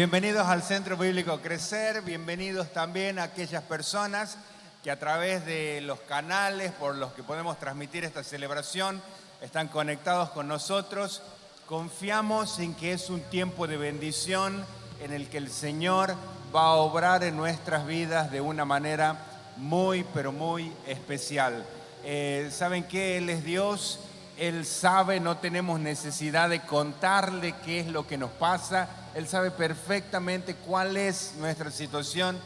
Bienvenidos al Centro Bíblico Crecer, bienvenidos también a aquellas personas que a través de los canales por los que podemos transmitir esta celebración están conectados con nosotros. Confiamos en que es un tiempo de bendición en el que el Señor va a obrar en nuestras vidas de una manera muy, pero muy especial. ¿Saben qué? Él es Dios, Él sabe, no tenemos necesidad de contarle qué es lo que nos pasa. Él sabe perfectamente cuál es nuestra situación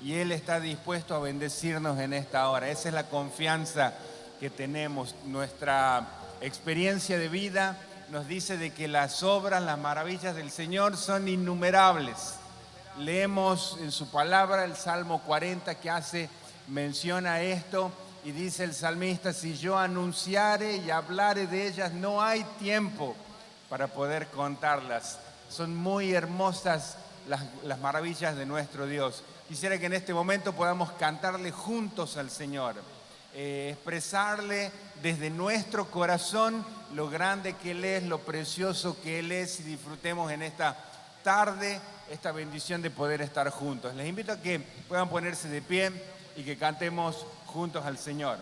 y Él está dispuesto a bendecirnos en esta hora. Esa es la confianza que tenemos. Nuestra experiencia de vida nos dice de que las obras, las maravillas del Señor son innumerables. Leemos en su palabra el Salmo 40 que hace mención a esto y dice el salmista: si yo anunciare y hablare de ellas, no hay tiempo para poder contarlas. Son muy hermosas las maravillas de nuestro Dios. Quisiera que en este momento podamos cantarle juntos al Señor, expresarle desde nuestro corazón lo grande que Él es, lo precioso que Él es, y disfrutemos en esta tarde esta bendición de poder estar juntos. Les invito a que puedan ponerse de pie y que cantemos juntos al Señor.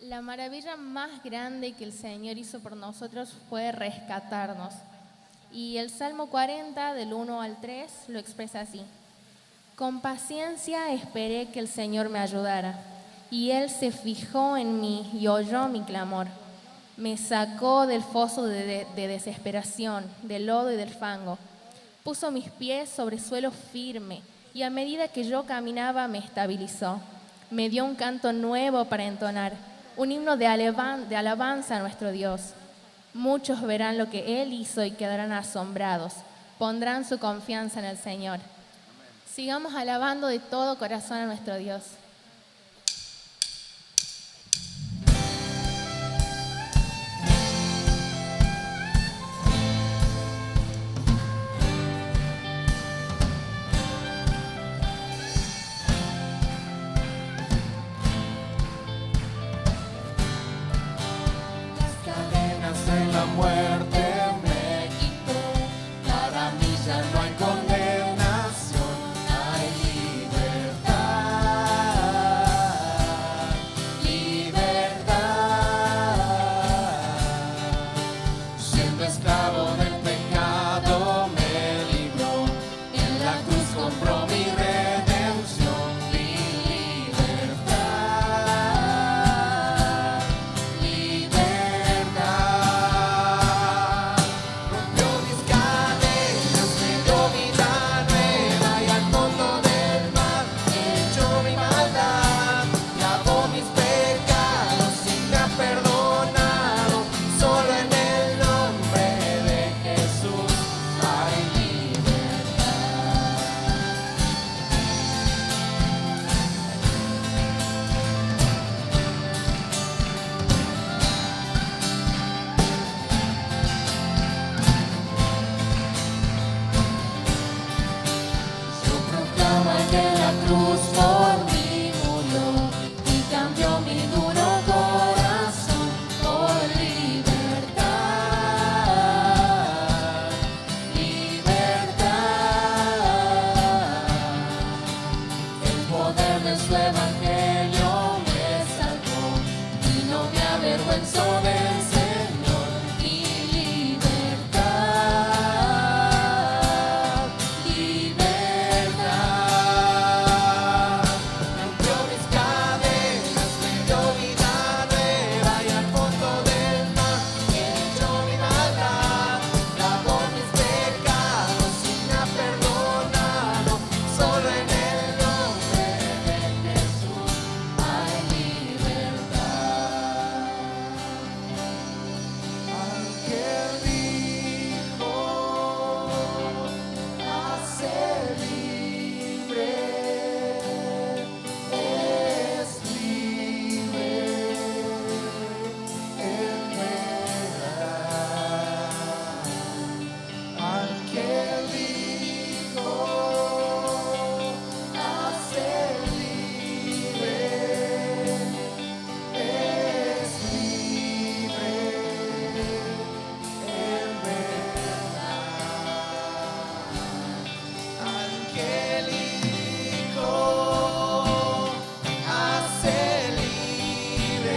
La maravilla más grande que el Señor hizo por nosotros fue rescatarnos. Y el Salmo 40, del 1 al 3, lo expresa así: con paciencia esperé que el Señor me ayudara, y Él se fijó en mí y oyó mi clamor. Me sacó del foso de desesperación, del lodo y del fango. Puso mis pies sobre suelo firme, y a medida que yo caminaba me estabilizó. Me dio un canto nuevo para entonar, un himno de alabanza a nuestro Dios. Muchos verán lo que Él hizo y quedarán asombrados. Pondrán su confianza en el Señor. Sigamos alabando de todo corazón a nuestro Dios. cruz por mí murió y cambió mi duro corazón por libertad, libertad. El poder de su evangelio me salvó y no me avergüenzo del Señor. Mi libertad, libertad. Rompió mis cadenas, me dio vida nueva y al fondo del mar echó mi maldad. Lavó mis pecados y me ha perdonado. Solo en el nombre de Jesús hay libertad. Aquel dijo, hace libre, es libre en verdad. Aquel dijo, hace libre, es libre en verdad. Angélico hace libre, es libre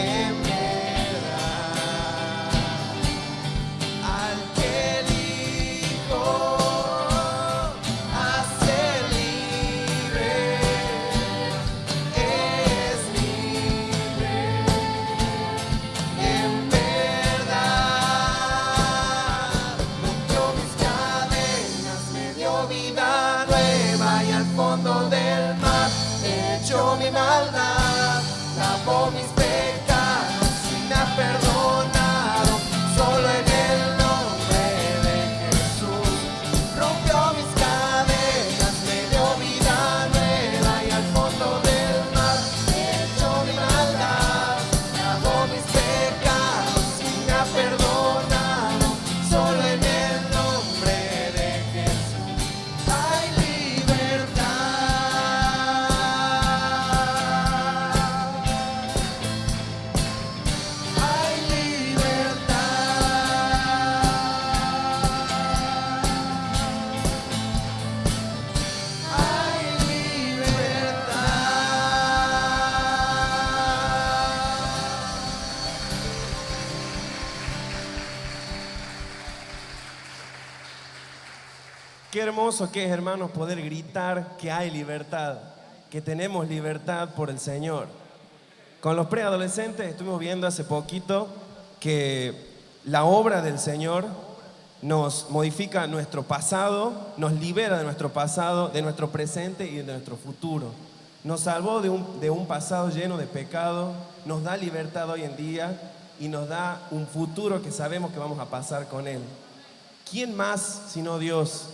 en verdad. Angélico hace libre, es libre en verdad. Rompió mis cadenas, me dio vida nueva y al fondo del mar echó mi maldad. Lavó mis pecados y me ha perdonado. Solo en el nombre de Jesús rompió mis cadenas, me dio vida nueva y al fondo del mar echó mi maldad. Lavó mis pecados y me ha perdonado. Solo en el nombre de Jesús hay libertad. Hay libertad. Hay libertad. Qué hermoso que es, hermanos, poder gritar que hay libertad, que tenemos libertad por el Señor. Con los preadolescentes estuvimos viendo hace poquito que la obra del Señor nos modifica nuestro pasado, nos libera de nuestro pasado, de nuestro presente y de nuestro futuro. Nos salvó de un pasado lleno de pecado, nos da libertad hoy en día y nos da un futuro que sabemos que vamos a pasar con Él. ¿Quién más sino Dios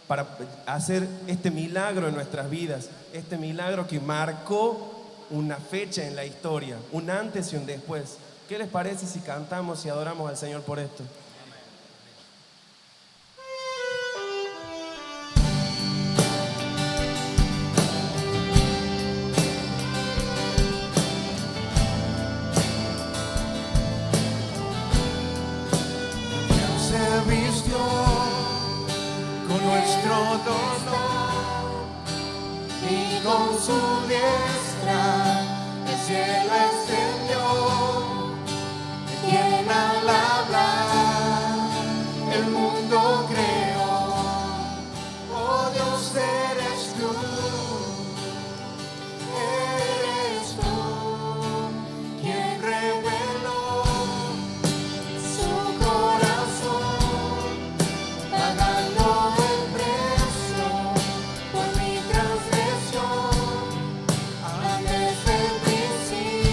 para hacer este milagro en nuestras vidas? Este milagro que marcó una fecha en la historia, un antes y un después. ¿Qué les parece si cantamos y adoramos al Señor por esto? Se vistió con nuestro dolor y con su diestra el cielo extendió. Quien al hablar el mundo creó. Oh Dios, eres tú. Eres tú quien reveló su corazón, pagando el precio por mi transgresión. Desde el principio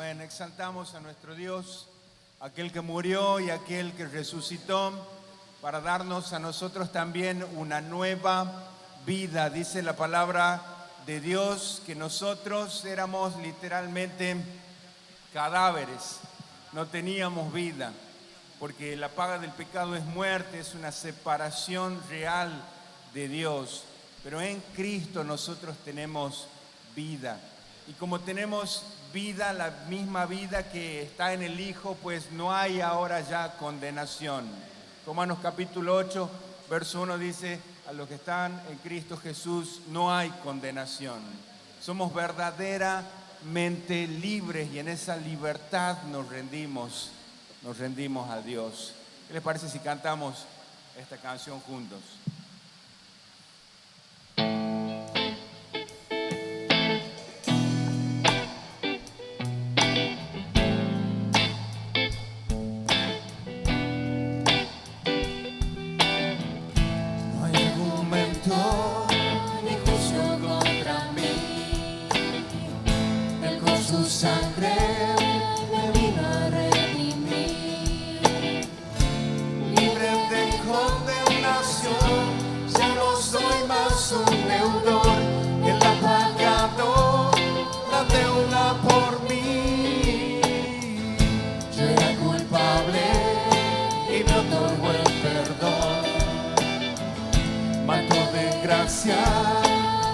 Amén. Exaltamos a nuestro Dios, aquel que murió y aquel que resucitó, para darnos a nosotros también una nueva vida. Dice la palabra de Dios que nosotros éramos literalmente cadáveres, no teníamos vida, porque la paga del pecado es muerte, es una separación real de Dios. Pero en Cristo nosotros tenemos vida. Y como tenemos vida, la misma vida que está en el Hijo, pues no hay ahora ya condenación. Romanos capítulo 8, verso 1 dice: a los que están en Cristo Jesús no hay condenación. Somos verdaderamente libres y en esa libertad nos rendimos a Dios. ¿Qué les parece si cantamos esta canción juntos?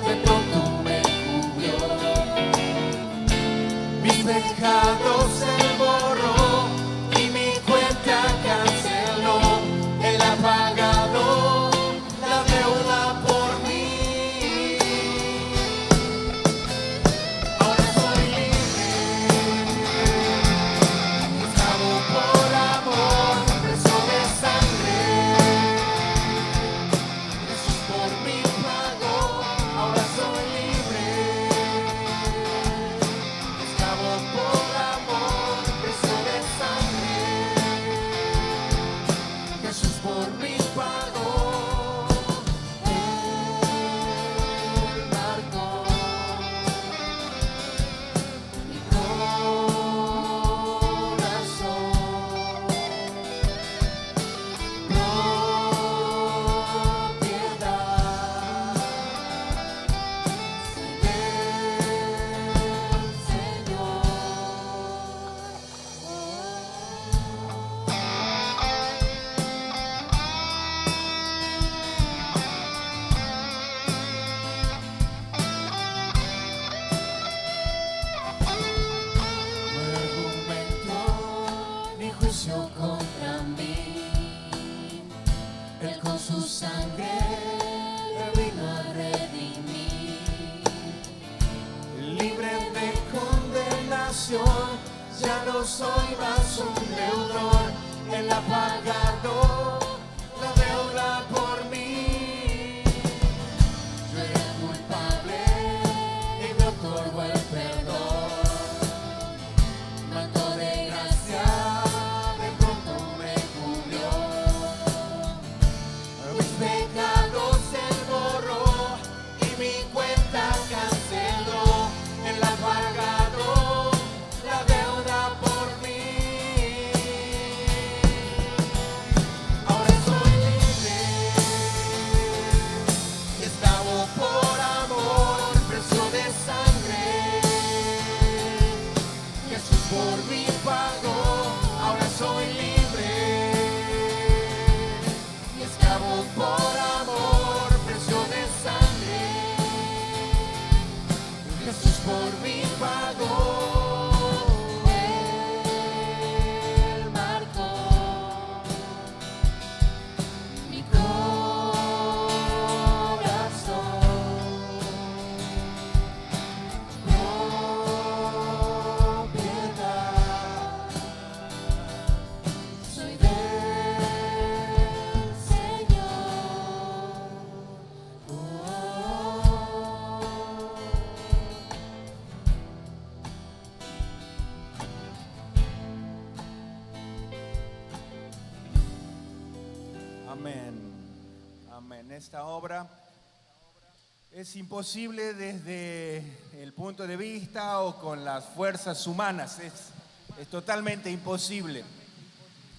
De pronto me cubrió, mis pecados Él borró y mi cuenta canceló. Él ha pagado la deuda por mí. Ahora soy libre, esclavo por amor, preso de sangre. Jesús por mí pagó. Ahora soy libre, esclavo por amor, preso de sangre. Jesús por mí pagó. Él marcó mi corazón. Propiedad del Señor. No hay argumento ni juicio contra mí. Él con su sangre me vino a redimir. Libre de condenación, ya no soy más un deudor. Él ha pagado la deuda por mí. Yo era culpable y me otorgó el perdón. Manto de gracia de pronto me cubrió. Mis pecados Él borró y mi cuenta canceló. Él ha pagado la deuda por mí. Ahora soy libre, esclavo por amor, preso de sangre. Jesús por mí pagó. Ahora soy libre y esclavo por amor, preso de sangre. Jesús por mí pagó. Él marcó mi corazón. Propiedad soy del Señor. Amén. Amén. Esta obra Es imposible desde el punto de vista o con las fuerzas humanas, es totalmente imposible.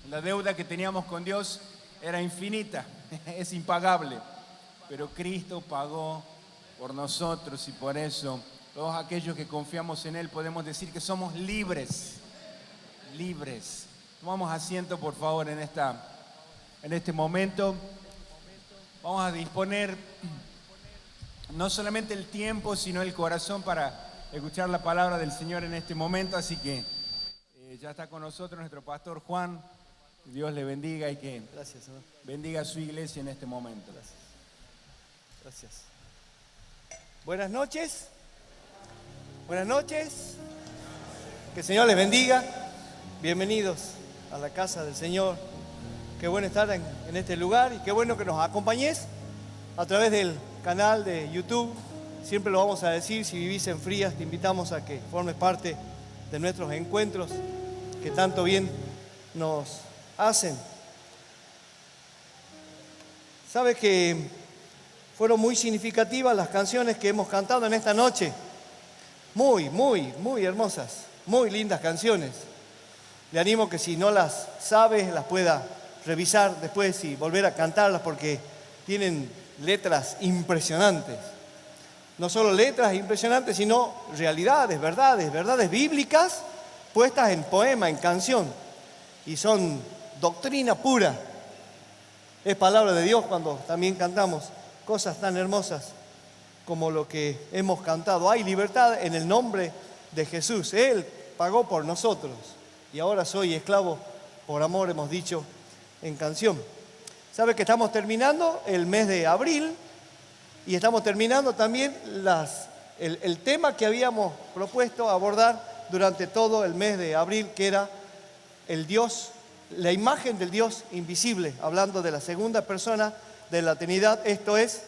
La deuda que teníamos con Dios era infinita, es impagable, pero Cristo pagó por nosotros y por eso todos aquellos que confiamos en Él podemos decir que somos libres, libres. Tomamos asiento por favor en este momento. Vamos a disponer no solamente el tiempo, sino el corazón para escuchar la palabra del Señor en este momento. Así que ya está con nosotros nuestro pastor Juan. Que Dios le bendiga y que Gracias, Señor. bendiga a su iglesia en este momento. Gracias. Buenas noches. Buenas noches. Que el Señor les bendiga. Bienvenidos a la casa del Señor. Qué bueno estar en este lugar y qué bueno que nos acompañes a través del canal de YouTube. Siempre lo vamos a decir, si vivís en Frías, te invitamos a que formes parte de nuestros encuentros que tanto bien nos hacen. Sabes que fueron muy significativas las canciones que hemos cantado en esta noche. Muy, muy, muy hermosas, muy lindas canciones. Le animo que si no las sabe, las pueda revisar después y volver a cantarlas porque tienen letras impresionantes. No solo letras impresionantes, sino realidades, verdades bíblicas puestas en poema, en canción. Y son doctrina pura. Es palabra de Dios cuando también cantamos cosas tan hermosas como lo que hemos cantado. Hay libertad en el nombre de Jesús. Él pagó por nosotros. Y ahora soy esclavo por amor, hemos dicho en canción. Sabe que estamos terminando el mes de abril y estamos terminando también el tema que habíamos propuesto abordar durante todo el mes de abril, que era el Dios, la imagen del Dios invisible, hablando de la segunda persona de la Trinidad, esto es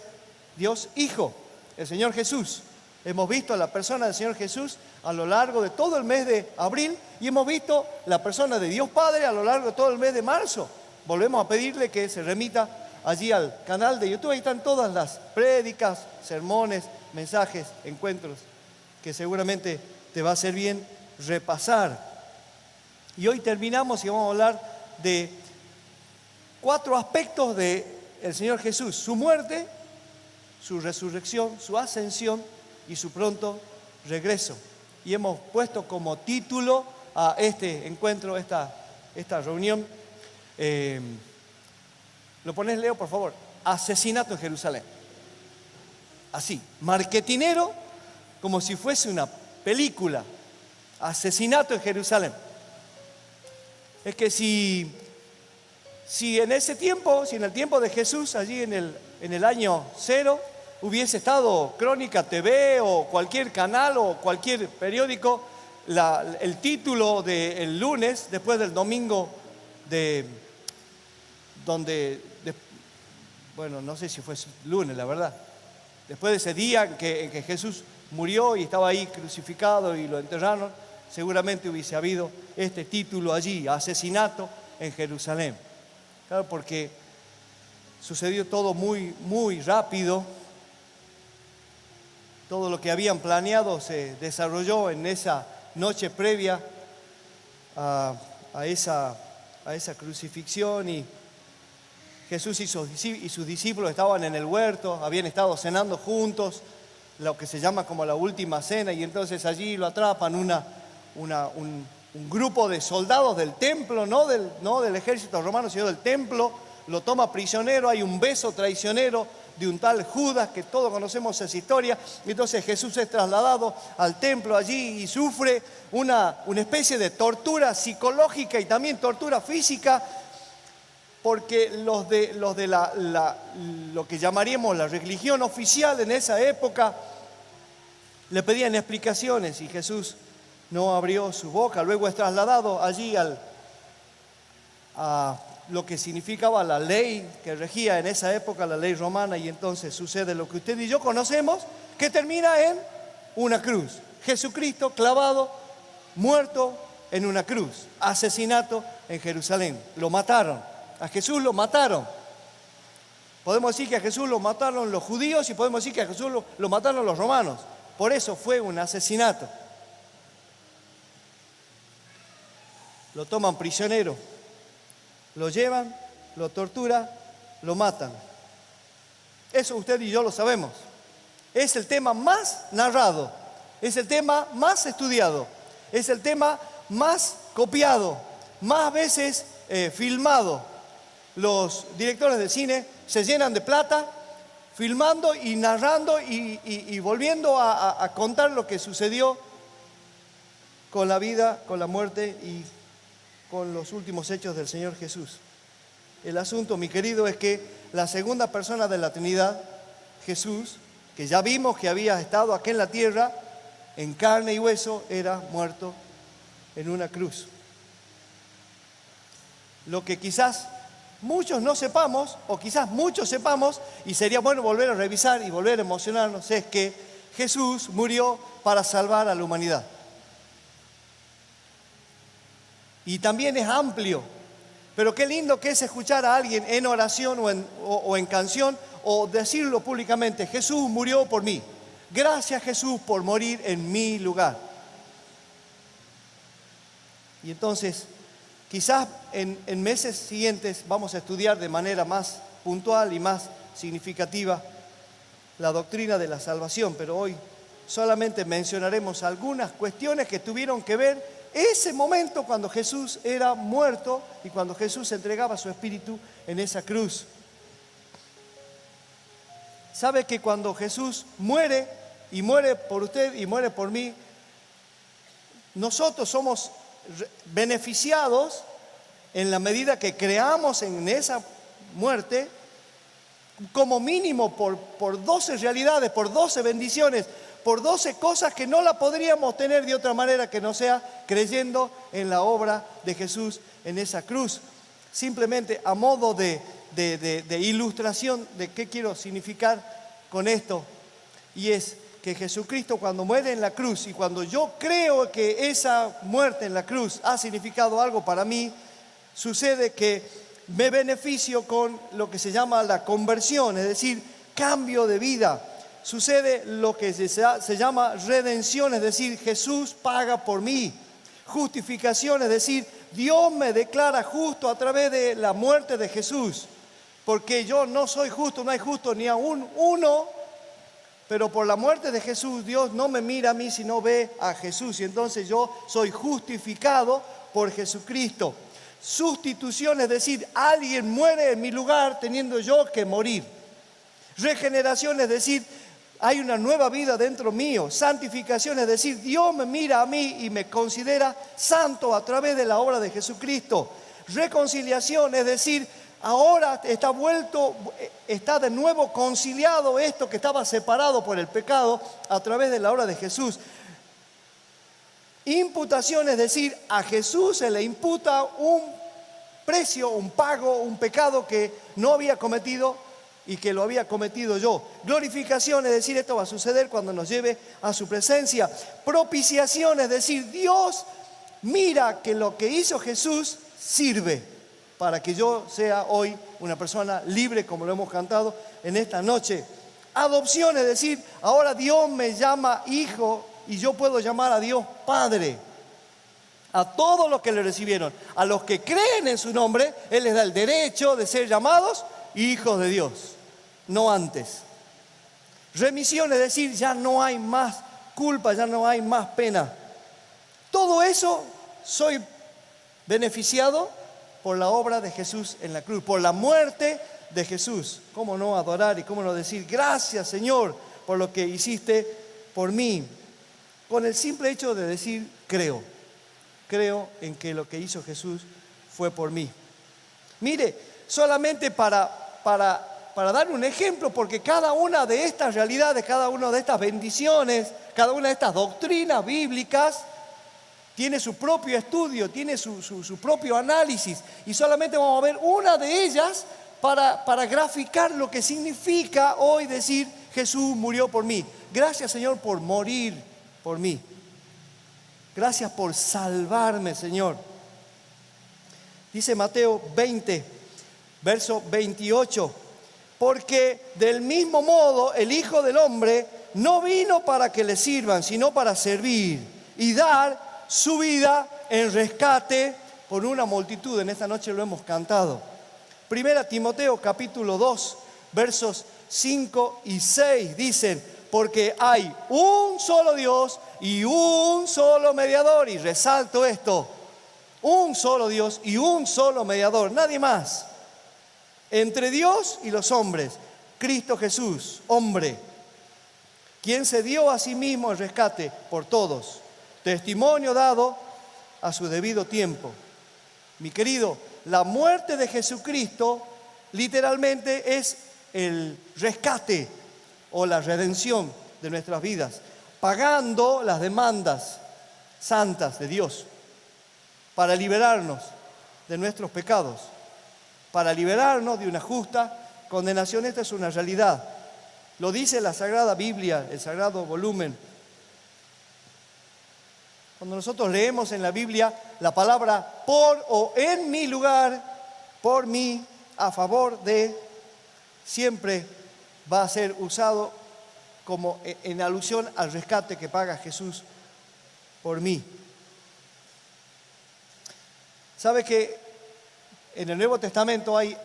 Dios Hijo, el Señor Jesús. Hemos visto la persona del Señor Jesús a lo largo de todo el mes de abril y hemos visto la persona de Dios Padre a lo largo de todo el mes de marzo. Volvemos a pedirle que se remita allí al canal de YouTube. Ahí están todas las prédicas, sermones, mensajes, encuentros que seguramente te va a hacer bien repasar. Y hoy terminamos y vamos a hablar de 4 aspectos del Señor Jesús: su muerte, su resurrección, su ascensión y su pronto regreso. Y hemos puesto como título a este encuentro, esta reunión, lo pones, Leo, por favor: asesinato en Jerusalén. Así, marketinero, como si fuese una película. Asesinato en Jerusalén. Es que si en ese tiempo, si en el tiempo de Jesús, allí en el año 0, hubiese estado Crónica TV o cualquier canal o cualquier periódico, el título del lunes, después del domingo bueno, no sé si fue lunes, la verdad, después de ese día en que Jesús murió y estaba ahí crucificado y lo enterraron, seguramente hubiese habido este título allí: asesinato en Jerusalén. Claro, porque sucedió todo muy, muy rápido. Todo lo que habían planeado se desarrolló en esa noche previa a esa crucifixión, y Jesús y sus discípulos estaban en el huerto, habían estado cenando juntos, lo que se llama como la última cena, y entonces allí lo atrapan un grupo de soldados del templo, no del ejército romano, sino del templo. Lo toma prisionero, hay un beso traicionero de un tal Judas, que todos conocemos esa historia. Entonces Jesús es trasladado al templo allí y sufre una especie de tortura psicológica y también tortura física, porque los de lo que llamaríamos la religión oficial en esa época le pedían explicaciones y Jesús no abrió su boca. Luego es trasladado allí a lo que significaba la ley que regía en esa época, la ley romana, y entonces sucede lo que usted y yo conocemos, que termina en una cruz. Jesucristo clavado, muerto en una cruz. Asesinato en Jerusalén. Lo mataron. A Jesús lo mataron. Podemos decir que a Jesús lo mataron los judíos y podemos decir que a Jesús lo mataron los romanos. Por eso fue un asesinato. Lo toman prisionero, lo llevan, lo torturan, lo matan. Eso usted y yo lo sabemos. Es el tema más narrado, es el tema más estudiado, es el tema más copiado, más veces filmado. Los directores de cine se llenan de plata filmando y narrando y volviendo a contar lo que sucedió con la vida, con la muerte y con los últimos hechos del Señor Jesús. El asunto, mi querido, es que la segunda persona de la Trinidad, Jesús, que ya vimos que había estado aquí en la tierra, en carne y hueso, era muerto en una cruz. Lo que quizás muchos no sepamos, o quizás muchos sepamos, y sería bueno volver a revisar y volver a emocionarnos, es que Jesús murió para salvar a la humanidad. Y también es amplio, pero qué lindo que es escuchar a alguien en oración o en canción, o decirlo públicamente: Jesús murió por mí. Gracias, Jesús, por morir en mi lugar. Y entonces, quizás en meses siguientes vamos a estudiar de manera más puntual y más significativa la doctrina de la salvación, pero hoy solamente mencionaremos algunas cuestiones que tuvieron que ver ese momento cuando Jesús era muerto y cuando Jesús entregaba su espíritu en esa cruz. ¿Sabe que cuando Jesús muere, y muere por usted y muere por mí, nosotros somos beneficiados en la medida que creamos en esa muerte, como mínimo por 12 realidades, por 12 bendiciones, por 12 cosas que no la podríamos tener de otra manera que no sea creyendo en la obra de Jesús en esa cruz. Simplemente a modo de ilustración de qué quiero significar con esto, y es que Jesucristo, cuando muere en la cruz, y cuando yo creo que esa muerte en la cruz ha significado algo para mí, sucede que me beneficio con lo que se llama la conversión, es decir, cambio de vida. Sucede lo que se llama redención, es decir, Jesús paga por mí. Justificación, es decir, Dios me declara justo a través de la muerte de Jesús. Porque yo no soy justo, no hay justo ni aún uno, pero por la muerte de Jesús Dios no me mira a mí, sino ve a Jesús. Y entonces yo soy justificado por Jesucristo. Sustitución, es decir, alguien muere en mi lugar teniendo yo que morir. Regeneración, es decir, hay una nueva vida dentro mío. Santificación, es decir, Dios me mira a mí y me considera santo a través de la obra de Jesucristo. Reconciliación, es decir, ahora está de nuevo conciliado esto que estaba separado por el pecado a través de la obra de Jesús. Imputación, es decir, a Jesús se le imputa un precio, un pago, un pecado que no había cometido y que lo había cometido yo. Glorificación, es decir, esto va a suceder cuando nos lleve a su presencia. Propiciación, es decir, Dios mira que lo que hizo Jesús sirve para que yo sea hoy una persona libre, como lo hemos cantado en esta noche. Adopción, es decir, ahora Dios me llama hijo y yo puedo llamar a Dios Padre. A todos los que le recibieron, a los que creen en su nombre, Él les da el derecho de ser llamados hijos de Dios, no antes. Remisión, es decir, ya no hay más culpa, ya no hay más pena. Todo eso soy beneficiado por la obra de Jesús en la cruz, por la muerte de Jesús. ¿Cómo no adorar y cómo no decir gracias, Señor, por lo que hiciste por mí? Con el simple hecho de decir creo en que lo que hizo Jesús fue por mí. Mire, solamente para dar un ejemplo, porque cada una de estas realidades, cada una de estas bendiciones, cada una de estas doctrinas bíblicas tiene su propio estudio, tiene su propio análisis, y solamente vamos a ver una de ellas para graficar lo que significa hoy decir Jesús murió por mí. Gracias, Señor, por morir por mí. Gracias por salvarme, Señor. Dice Mateo 20, verso 28. Porque del mismo modo el Hijo del Hombre no vino para que le sirvan, sino para servir y dar su vida en rescate por una multitud. En esta noche lo hemos cantado. Primera Timoteo capítulo 2, versos 5 y 6 dicen: porque hay un solo Dios y un solo mediador. Y resalto esto: un solo Dios y un solo mediador, nadie más, entre Dios y los hombres, Cristo Jesús, hombre, quien se dio a sí mismo en rescate por todos, testimonio dado a su debido tiempo. Mi querido, la muerte de Jesucristo literalmente es el rescate o la redención de nuestras vidas, pagando las demandas santas de Dios para liberarnos de nuestros pecados, para liberarnos de una justa condenación. Esta es una realidad. Lo dice la Sagrada Biblia, el Sagrado Volumen. Cuando nosotros leemos en la Biblia la palabra por o en mi lugar, por mí, a favor de, siempre va a ser usado como en alusión al rescate que paga Jesús por mí. ¿Sabe que en el Nuevo Testamento hay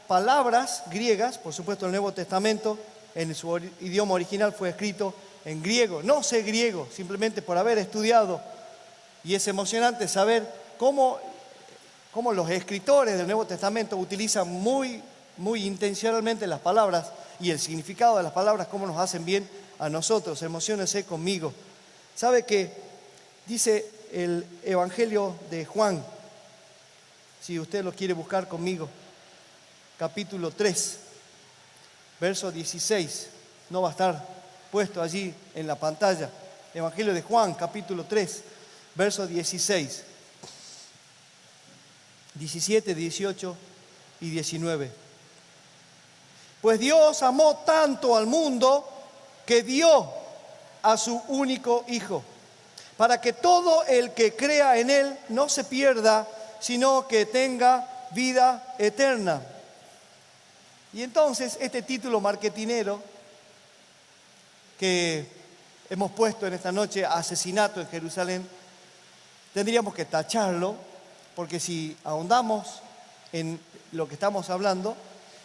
palabras griegas? Por supuesto, el Nuevo Testamento en su idioma original fue escrito en griego. No sé griego, simplemente por haber estudiado. Y es emocionante saber cómo los escritores del Nuevo Testamento utilizan muy intencionalmente las palabras y el significado de las palabras, cómo nos hacen bien a nosotros. Emociónese conmigo. ¿Sabe que dice el Evangelio de Juan? Si usted lo quiere buscar conmigo, capítulo 3, verso 16, no va a estar puesto allí en la pantalla. Evangelio de Juan, capítulo 3, verso 16, 17, 18 y 19. Pues Dios amó tanto al mundo que dio a su único Hijo, para que todo el que crea en Él no se pierda, sino que tenga vida eterna. Y entonces este título marketinero que hemos puesto en esta noche, Asesinato en Jerusalén, tendríamos que tacharlo, porque si ahondamos en lo que estamos hablando,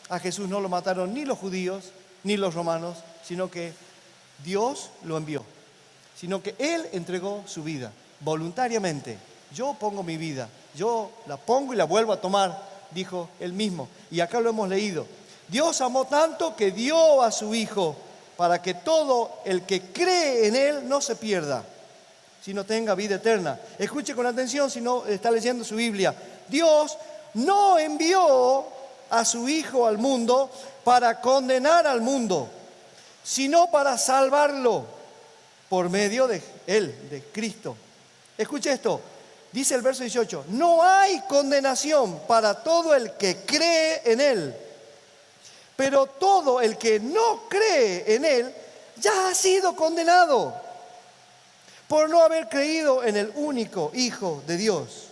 a Jesús no lo mataron ni los judíos ni los romanos, sino que Dios lo envió, sino que Él entregó su vida voluntariamente. Yo pongo mi vida, yo la pongo y la vuelvo a tomar, dijo Él mismo. Y acá lo hemos leído. Dios amó tanto que dio a su Hijo para que todo el que cree en Él no se pierda, sino tenga vida eterna. Escuche con atención si no está leyendo su Biblia. Dios no envió a su Hijo al mundo para condenar al mundo, sino para salvarlo por medio de Él, de Cristo. Escuche esto. Dice el verso 18, no hay condenación para todo el que cree en Él, pero todo el que no cree en Él ya ha sido condenado por no haber creído en el único Hijo de Dios.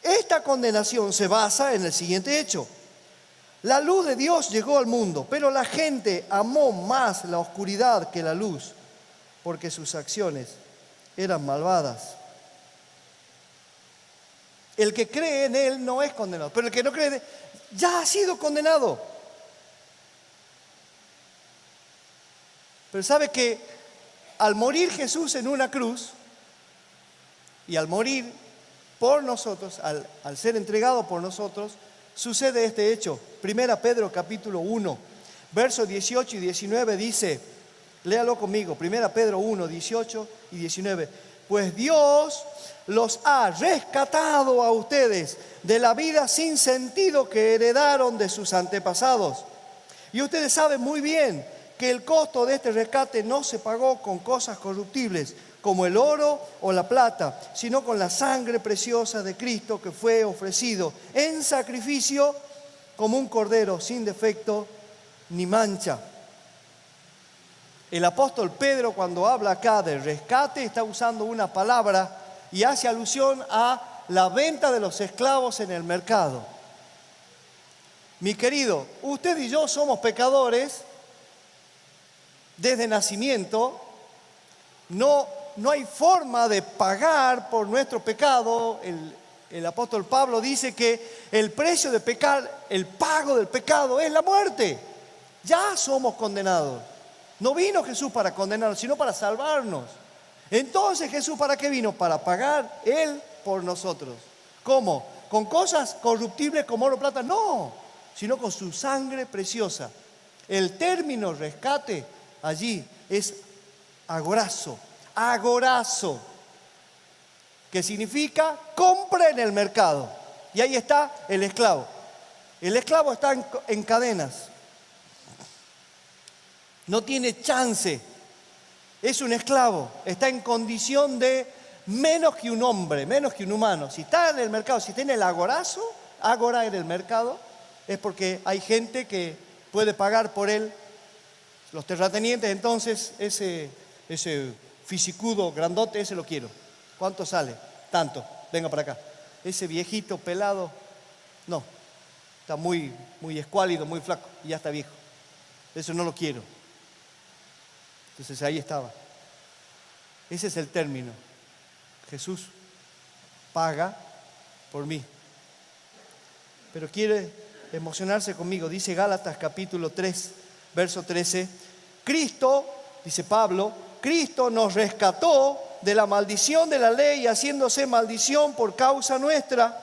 Esta condenación se basa en el siguiente hecho: la luz de Dios llegó al mundo, pero la gente amó más la oscuridad que la luz, porque sus acciones eran malvadas. El que cree en Él no es condenado, pero el que no cree en Él ya ha sido condenado. Pero sabe que al morir Jesús en una cruz y al morir por nosotros, al ser entregado por nosotros, sucede este hecho. Primera Pedro capítulo 1, versos 18 y 19 dice, léalo conmigo, Primera Pedro 1, 18 y 19. Pues Dios los ha rescatado a ustedes de la vida sin sentido que heredaron de sus antepasados. Y ustedes saben muy bien que el costo de este rescate no se pagó con cosas corruptibles como el oro o la plata, sino con la sangre preciosa de Cristo, que fue ofrecido en sacrificio como un cordero sin defecto ni mancha. El apóstol Pedro, cuando habla acá de rescate, está usando una palabra y hace alusión a la venta de los esclavos en el mercado. Mi querido, usted y yo somos pecadores desde nacimiento. No hay forma de pagar por nuestro pecado. El apóstol Pablo dice que el precio de pecar, el pago del pecado es la muerte. Ya somos condenados. No vino Jesús para condenarnos, sino para salvarnos. Entonces, ¿Jesús para qué vino? Para pagar Él por nosotros. ¿Cómo? ¿Con cosas corruptibles como oro o plata? No, sino con su sangre preciosa. El término rescate allí es agorazo. Agorazo, que significa compra en el mercado. Y ahí está el esclavo. El esclavo está en cadenas. No tiene chance. Es un esclavo. Está en condición de menos que un hombre, menos que un humano. Si está en el mercado, si está en el agorazo, agora en el mercado, es porque hay gente que puede pagar por él. Los terratenientes, entonces, ese fisicudo grandote, ese lo quiero. ¿Cuánto sale? Tanto. Venga para acá. Ese viejito pelado, no. Está muy escuálido, muy flaco y ya está viejo. Eso no lo quiero. Entonces ahí estaba. Ese es el término. Jesús paga por mí. Pero quiere emocionarse conmigo. Dice Gálatas capítulo 3, verso 13. Cristo, dice Pablo, Cristo nos rescató de la maldición de la ley, haciéndose maldición por causa nuestra.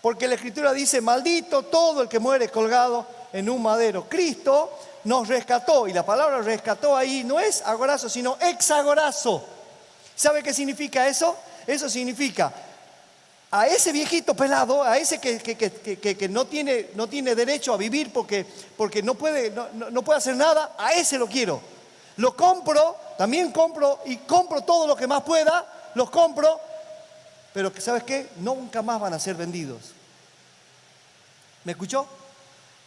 Porque la Escritura dice, maldito todo el que muere colgado en un madero. Cristo nos rescató, y la palabra rescató ahí no es agorazo, sino exagorazo. ¿Sabe qué significa eso? Eso significa a ese viejito pelado, a ese que no tiene derecho a vivir porque no puede hacer nada, a ese lo quiero. Lo compro, también compro y compro todo lo que más pueda, los compro, pero ¿sabes qué? Nunca más van a ser vendidos. ¿Me escuchó?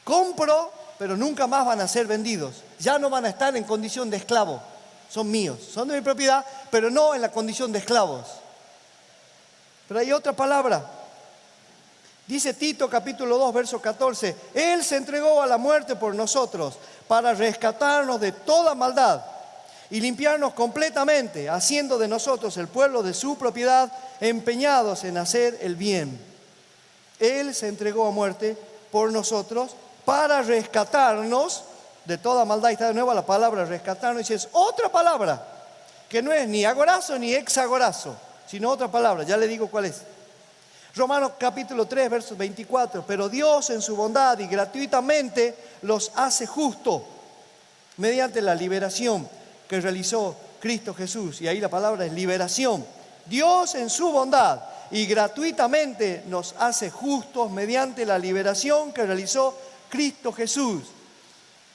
Compro, pero nunca más van a ser vendidos. Ya no van a estar en condición de esclavo. Son míos, son de mi propiedad, pero no en la condición de esclavos. Pero hay otra palabra. Dice Tito capítulo 2, verso 14. Él se entregó a la muerte por nosotros para rescatarnos de toda maldad y limpiarnos completamente, haciendo de nosotros el pueblo de su propiedad, empeñados en hacer el bien. Él se entregó a muerte por nosotros para rescatarnos de toda maldad. Y está de nuevo la palabra rescatarnos, y es otra palabra que no es ni agorazo ni exagorazo, sino otra palabra. Ya le digo cuál es. Romanos capítulo 3, versos 24. Pero Dios en su bondad y gratuitamente los hace justos mediante la liberación que realizó Cristo Jesús. Y ahí la palabra es liberación. Dios en su bondad y gratuitamente nos hace justos mediante la liberación que realizó Cristo Jesús.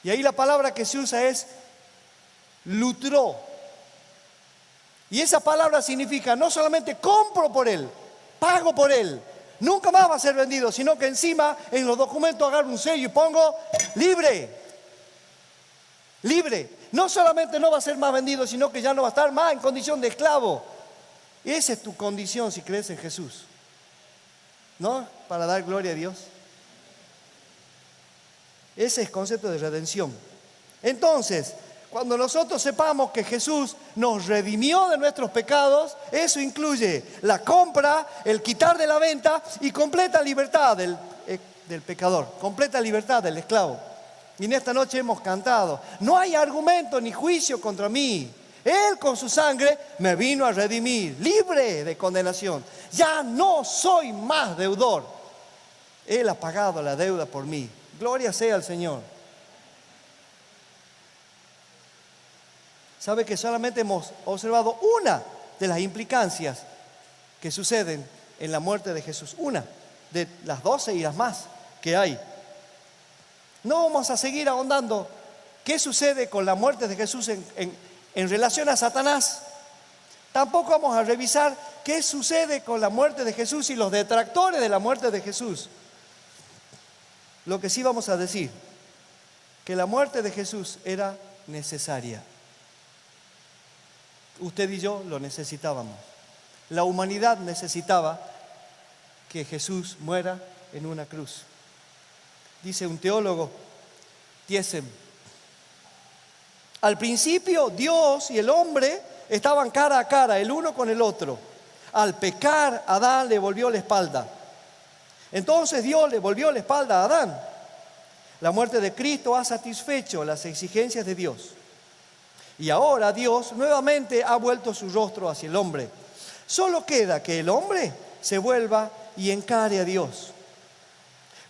Y ahí la palabra que se usa es lutró. Y esa palabra significa no solamente compro por él, pago por él, nunca más va a ser vendido, sino que encima en los documentos agarro un sello y pongo libre. Libre. No solamente no va a ser más vendido, sino que ya no va a estar más en condición de esclavo. Esa es tu condición si crees en Jesús. ¿No? Para dar gloria a Dios. Ese es el concepto de redención. Entonces, cuando nosotros sepamos que Jesús nos redimió de nuestros pecados, eso incluye la compra, el quitar de la venta y completa libertad del pecador, completa libertad del esclavo. Y en esta noche hemos cantado, no hay argumento ni juicio contra mí. Él con su sangre me vino a redimir, libre de condenación. Ya no soy más deudor. Él ha pagado la deuda por mí. Gloria sea al Señor. ¿Sabe que solamente hemos observado una de las implicancias que suceden en la muerte de Jesús? Una de las 12 y las más que hay. No vamos a seguir ahondando qué sucede con la muerte de Jesús en relación a Satanás. Tampoco vamos a revisar qué sucede con la muerte de Jesús y los detractores de la muerte de Jesús. Lo que sí vamos a decir, que la muerte de Jesús era necesaria. Usted y yo lo necesitábamos. La humanidad necesitaba que Jesús muera en una cruz. dice un teólogo, Thiesen. Al principio Dios y el hombre estaban cara a cara, el uno con el otro. Al pecar, Adán le volvió la espalda. Entonces Dios le volvió la espalda a Adán. La muerte de Cristo ha satisfecho las exigencias de Dios. Y ahora Dios nuevamente ha vuelto su rostro hacia el hombre. Solo queda que el hombre se vuelva y encare a Dios.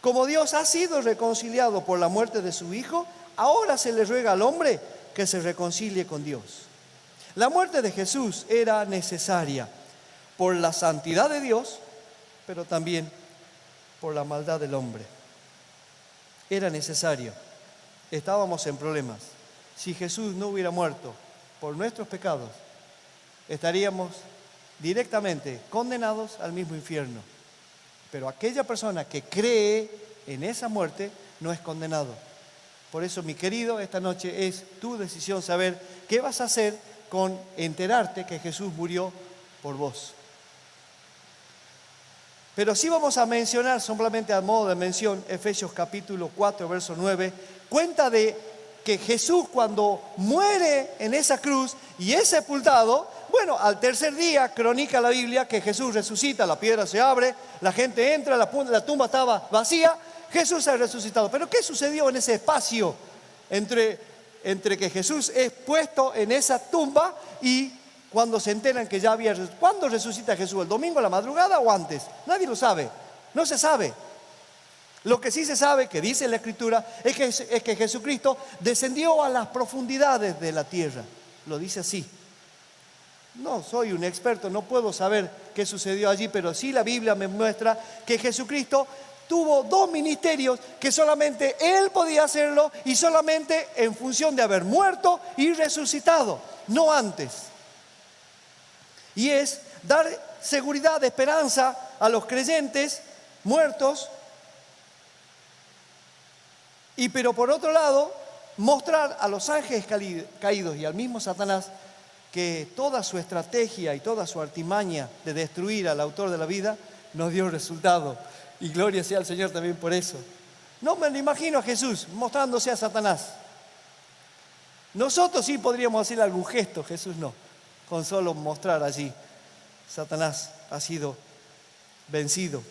Como Dios ha sido reconciliado por la muerte de su Hijo, ahora se le ruega al hombre que se reconcilie con Dios. La muerte de Jesús era necesaria por la santidad de Dios, pero también por la maldad del hombre. Era necesario. Estábamos en problemas. Si Jesús no hubiera muerto por nuestros pecados, estaríamos directamente condenados al mismo infierno. Pero aquella persona que cree en esa muerte no es condenado. Por eso, mi querido, esta noche es tu decisión saber qué vas a hacer con enterarte que Jesús murió por vos. Pero sí vamos a mencionar, solamente a modo de mención, Efesios capítulo 4, verso 9, cuenta de que Jesús, cuando muere en esa cruz y es sepultado, bueno, al tercer día cronica la Biblia que Jesús resucita, la piedra se abre, la gente entra, la tumba estaba vacía, Jesús ha resucitado. Pero ¿qué sucedió en ese espacio entre que Jesús es puesto en esa tumba y cuando se enteran que ya había resucitado? ¿Cuándo resucita Jesús? ¿El domingo a la madrugada o antes? Nadie lo sabe, no se sabe. Lo que sí se sabe, que dice la Escritura, es que Jesucristo descendió a las profundidades de la tierra. Lo dice así. No soy un experto, no puedo saber qué sucedió allí, pero sí la Biblia me muestra que Jesucristo tuvo dos ministerios que solamente Él podía hacerlo y solamente en función de haber muerto y resucitado, no antes. Y es dar seguridad, esperanza a los creyentes muertos. Pero por otro lado, mostrar a los ángeles caídos y al mismo Satanás que toda su estrategia y toda su artimaña de destruir al autor de la vida no dio resultado. Y gloria sea al Señor también por eso. No me lo imagino a Jesús mostrándose a Satanás. Nosotros sí podríamos hacer algún gesto, Jesús no. Con solo mostrar allí, Satanás ha sido vencido.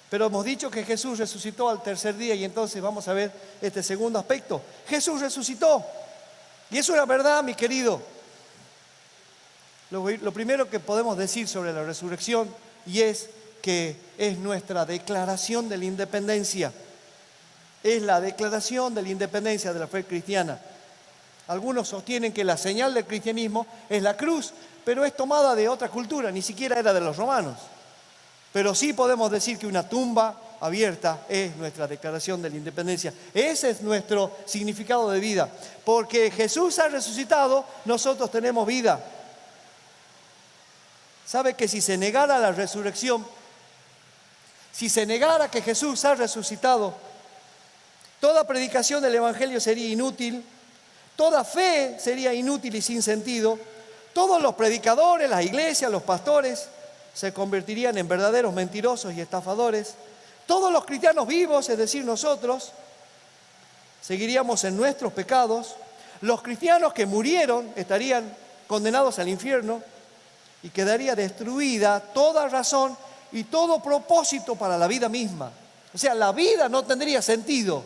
Pero hemos dicho que Jesús resucitó al tercer día y entonces vamos a ver este segundo aspecto. Jesús resucitó. Y es una verdad, mi querido. Lo primero que podemos decir sobre la resurrección y es que es nuestra declaración de la independencia. Es la declaración de la independencia de la fe cristiana. Algunos sostienen que la señal del cristianismo es la cruz, pero es tomada de otra cultura, ni siquiera era de los romanos. Pero sí podemos decir que una tumba abierta es nuestra declaración de la independencia. Ese es nuestro significado de vida. Porque Jesús ha resucitado, nosotros tenemos vida. ¿Sabe que si se negara la resurrección, si se negara que Jesús ha resucitado, toda predicación del Evangelio sería inútil, toda fe sería inútil y sin sentido, todos los predicadores, las iglesias, los pastores se convertirían en verdaderos mentirosos y estafadores. Todos los cristianos vivos, es decir, nosotros, seguiríamos en nuestros pecados. Los cristianos que murieron estarían condenados al infierno y quedaría destruida toda razón y todo propósito para la vida misma. O sea, la vida no tendría sentido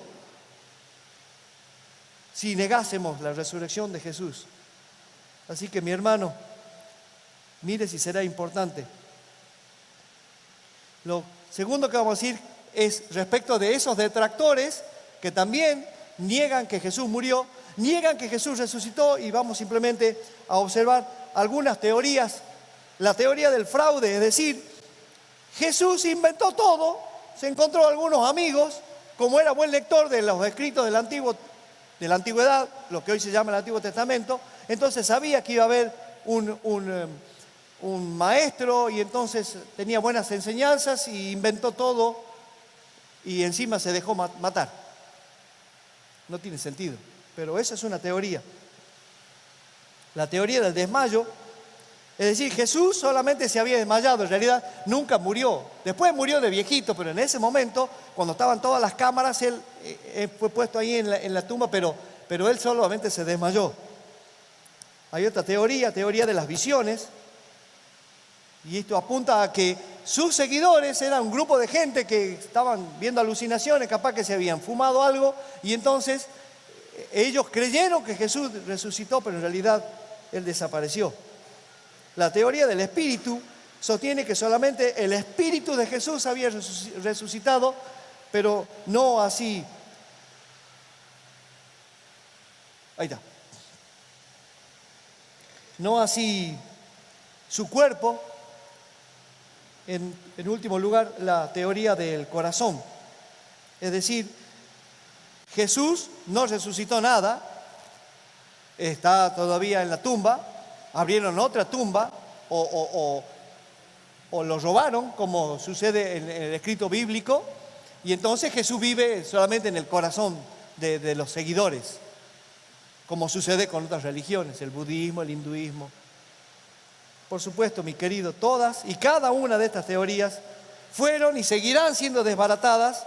si negásemos la resurrección de Jesús. Así que, mi hermano, mire si será importante. Lo segundo que vamos a decir es respecto de esos detractores que también niegan que Jesús murió, niegan que Jesús resucitó, y vamos simplemente a observar algunas teorías. La teoría del fraude, es decir, Jesús inventó todo, se encontró algunos amigos, como era buen lector de los escritos de la antigüedad, lo que hoy se llama el Antiguo Testamento, entonces sabía que iba a haber un maestro y entonces tenía buenas enseñanzas y inventó todo y encima se dejó matar. No tiene sentido, pero esa es una teoría. La teoría del desmayo Es decir, Jesús solamente se había desmayado, en realidad nunca murió. Después murió de viejito, pero en ese momento, cuando estaban todas las cámaras, él fue puesto ahí en la tumba, pero él solamente se desmayó. Hay otra teoría de las visiones, y esto apunta a que sus seguidores eran un grupo de gente que estaban viendo alucinaciones, capaz que se habían fumado algo, y entonces ellos creyeron que Jesús resucitó, pero en realidad él desapareció. La teoría del espíritu sostiene que solamente el espíritu de Jesús había resucitado, pero no así. Ahí está. No así su cuerpo. En último lugar, la teoría del corazón. Es decir, Jesús no resucitó nada, está todavía en la tumba, abrieron otra tumba o lo robaron, como sucede en el escrito bíblico, y entonces Jesús vive solamente en el corazón de los seguidores, como sucede con otras religiones, el budismo, el hinduismo. Por supuesto, mi querido, todas y cada una de estas teorías fueron y seguirán siendo desbaratadas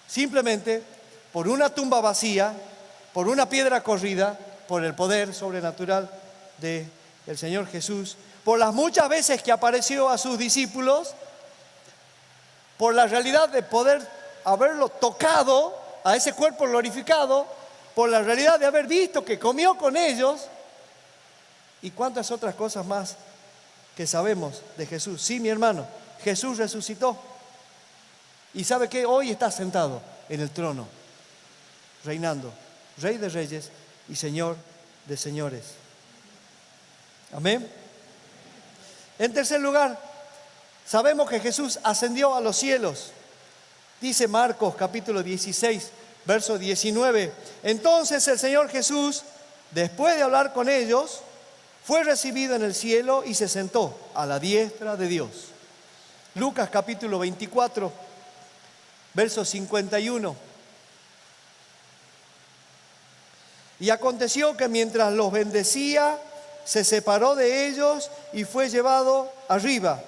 simplemente por una tumba vacía, por una piedra corrida, por el poder sobrenatural del Señor Jesús, por las muchas veces que apareció a sus discípulos, por la realidad de poder haberlo tocado a ese cuerpo glorificado, por la realidad de haber visto que comió con ellos y cuántas otras cosas más que sabemos de Jesús. Sí, mi hermano, Jesús resucitó. ¿Y sabe qué? Hoy está sentado en el trono, reinando, Rey de reyes y Señor de señores. Amén. En tercer lugar, sabemos que Jesús ascendió a los cielos. Dice Marcos capítulo 16, verso 19. Entonces el Señor Jesús, después de hablar con ellos, fue recibido en el cielo y se sentó a la diestra de Dios. Lucas capítulo 24, verso 51. Y aconteció que mientras los bendecía, se separó de ellos y fue llevado arriba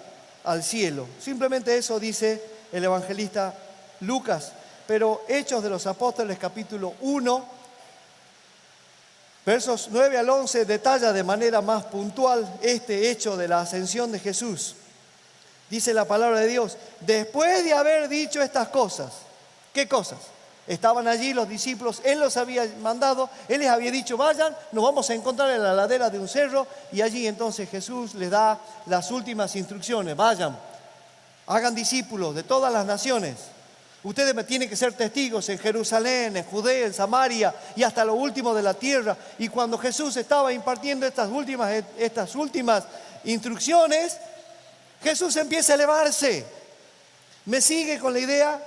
al cielo. Simplemente eso dice el evangelista Lucas. Pero Hechos de los Apóstoles capítulo 1, versos 9 al 11 detalla de manera más puntual este hecho de la ascensión de Jesús. Dice la palabra de Dios, después de haber dicho estas cosas, ¿qué cosas? Estaban allí los discípulos, Él los había mandado, Él les había dicho, vayan, nos vamos a encontrar en la ladera de un cerro, y allí entonces Jesús les da las últimas instrucciones, vayan, hagan discípulos de todas las naciones. Ustedes me tienen que ser testigos en Jerusalén, en Judea, en Samaria y hasta lo último de la tierra. Y cuando Jesús estaba impartiendo estas últimas instrucciones, Jesús empieza a elevarse. ¿Me sigue con la idea?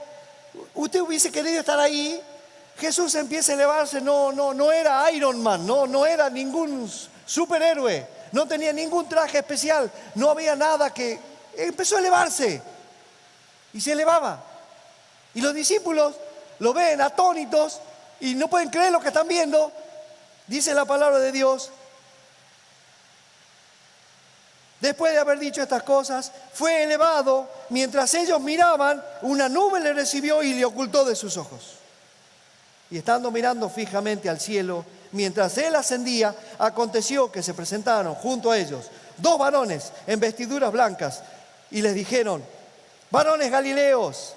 Usted hubiese querido estar ahí. Jesús empieza a elevarse. No era Iron Man, no era ningún superhéroe, no tenía ningún traje especial, no había nada que... Empezó a elevarse y se elevaba. Y los discípulos lo ven atónitos y no pueden creer lo que están viendo. Dice la palabra de Dios. Después de haber dicho estas cosas, fue elevado. Mientras ellos miraban, una nube le recibió y le ocultó de sus ojos. Y estando mirando fijamente al cielo, mientras él ascendía, aconteció que se presentaron junto a ellos 2 varones en vestiduras blancas y les dijeron, varones galileos,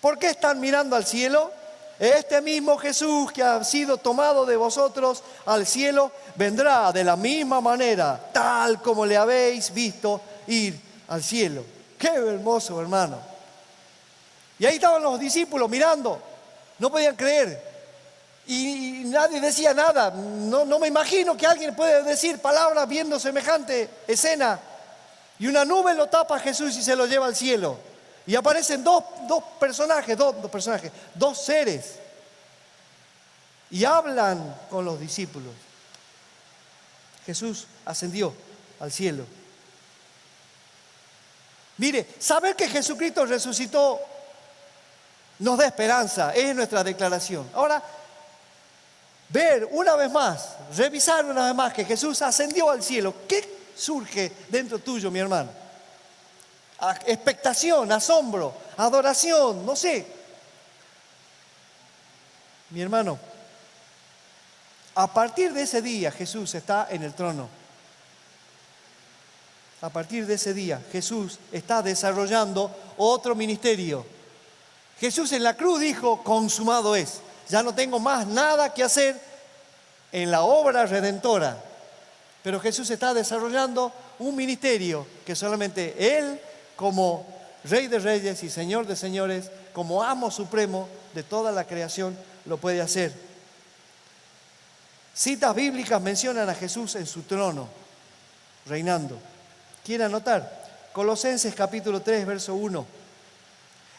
¿por qué están mirando al cielo? Este mismo Jesús que ha sido tomado de vosotros al cielo, vendrá de la misma manera, tal como le habéis visto ir al cielo. ¡Qué hermoso, hermano! Y ahí estaban los discípulos mirando, no podían creer. Y nadie decía nada. No me imagino que alguien puede decir palabras viendo semejante escena. Y una nube lo tapa a Jesús y se lo lleva al cielo. Y aparecen dos seres. Y hablan con los discípulos. Jesús ascendió al cielo. Mire, saber que Jesucristo resucitó nos da esperanza, es nuestra declaración. Ahora, ver una vez más, revisar una vez más que Jesús ascendió al cielo, ¿qué surge dentro tuyo, mi hermano? Expectación, asombro, adoración, no sé. Mi hermano, a partir de ese día Jesús está en el trono. A partir de ese día Jesús está desarrollando otro ministerio. Jesús en la cruz dijo, consumado es. Ya no tengo más nada que hacer en la obra redentora. Pero Jesús está desarrollando un ministerio que solamente Él, como Rey de Reyes y Señor de Señores, como amo supremo de toda la creación, lo puede hacer. Citas bíblicas mencionan a Jesús en su trono, reinando. ¿Quiere anotar? Colosenses capítulo 3, verso 1.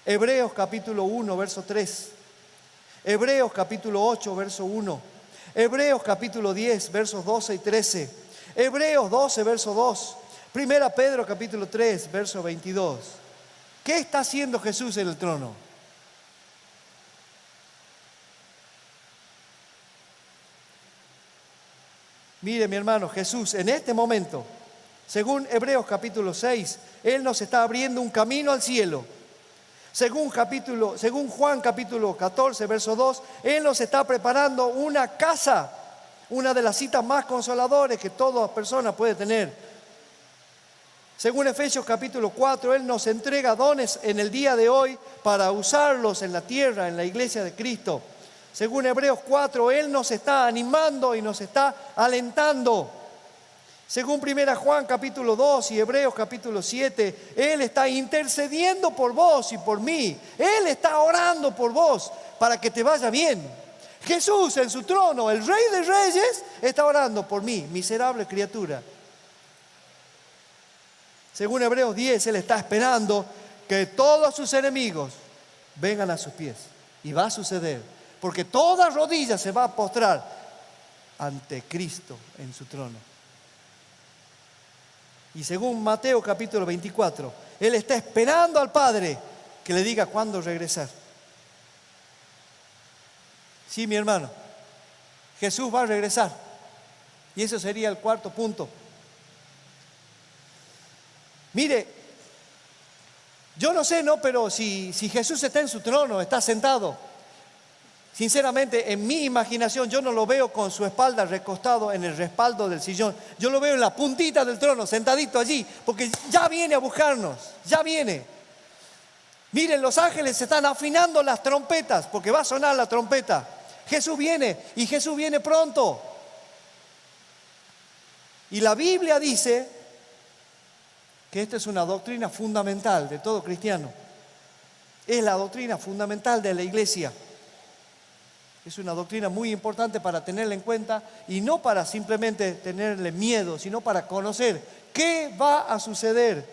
Hebreos capítulo 1, verso 3. Hebreos capítulo 8, verso 1. Hebreos capítulo 10, versos 12 y 13. Hebreos 12, verso 2. Primera Pedro capítulo 3, verso 22. ¿Qué está haciendo Jesús en el trono? Mire, mi hermano, Jesús en este momento, según Hebreos capítulo 6, Él nos está abriendo un camino al cielo. Según Juan capítulo 14, verso 2, Él nos está preparando una casa, una de las citas más consoladoras que toda persona puede tener. Según Efesios capítulo 4, Él nos entrega dones en el día de hoy para usarlos en la tierra, en la iglesia de Cristo. Según Hebreos 4, Él nos está animando y nos está alentando. Según 1 Juan capítulo 2 y Hebreos capítulo 7, Él está intercediendo por vos y por mí. Él está orando por vos para que te vaya bien. Jesús en su trono, el Rey de Reyes, está orando por mí, miserable criatura. Según Hebreos 10, Él está esperando que todos sus enemigos vengan a sus pies. Y va a suceder, porque toda rodilla se va a postrar ante Cristo en su trono. Y según Mateo capítulo 24, Él está esperando al Padre que le diga cuándo regresar. Sí, mi hermano, Jesús va a regresar. Y ese sería el cuarto punto. Mire, yo no sé, pero si Jesús está en su trono, está sentado. Sinceramente, en mi imaginación, yo no lo veo con su espalda recostado en el respaldo del sillón. Yo lo veo en la puntita del trono, sentadito allí, porque ya viene a buscarnos, ya viene. Miren, los ángeles están afinando las trompetas, porque va a sonar la trompeta. Jesús viene, y Jesús viene pronto. Y la Biblia dice que esta es una doctrina fundamental de todo cristiano. Es la doctrina fundamental de la iglesia. Es una doctrina muy importante para tenerla en cuenta y no para simplemente tenerle miedo, sino para conocer qué va a suceder.